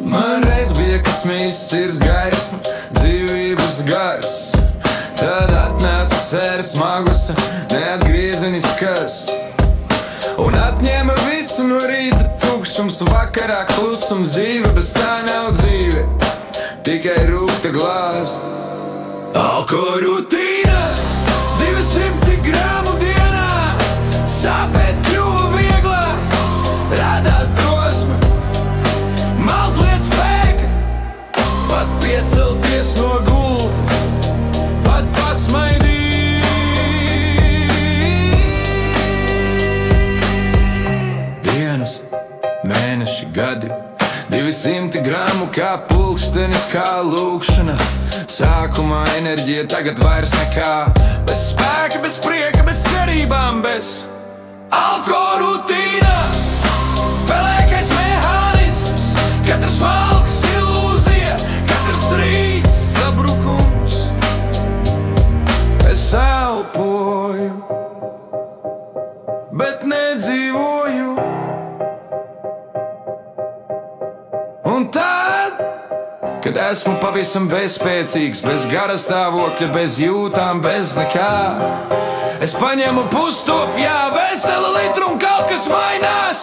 Man reiz bija, kas mīļš sirds gaisma, dzīvības gars. Tad atnāca sēras smagus, neatgriezeniskas, un atņēma visu no rīta tukšums, vakarā klusums. Dzīve bez tā nav dzīve, tikai rūkta glāze. Alko rutīna, 200 gramu dienā, sāpēt kļuva vieglāk, radās drosme, mazliet spēka, pat piecelties no gultas, pat pasmaidīt. Dienas, mēneši, gadi, 200 gramu kā pulkstenis, kā lūkšana. Sākumā enerģija, tagad vairs nekā. Bez spēka, bez prieka, bez cerībām, bez alko rutīna. Pelēkais mehānisms, katrs malks ilūzija, katrs rīts sabrukums. Es elpoju, bet nedzīvoju. Un tad, kad esmu pavisam bezspēcīgs, bez gara stāvokļa, bez jūtām, bez nekā, es paņemu pustopu, jā, veselu litru un kaut kas mainās.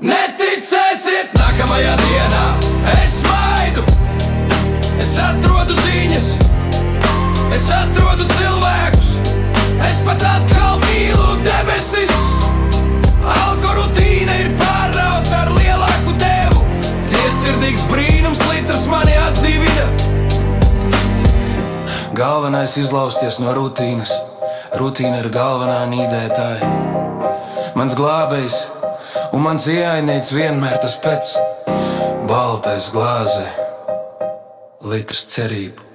Neticēsiet, nākamajā dienā es smaidu, es atrodu ziņas, es atrodu cilvēkus, es pat atkal mīlu debesis. Alko rutīna ir pārrauta ar lielāku devu, cietsirdīgs brīnums litrs mani atdzīvina. Galvenais izlausties no rutīnas, rutīna ir galvenā nīdētāja. Mans glābējs un mans ieainīts vienmēr tas pēc, baltais glāzē, litrs cerību.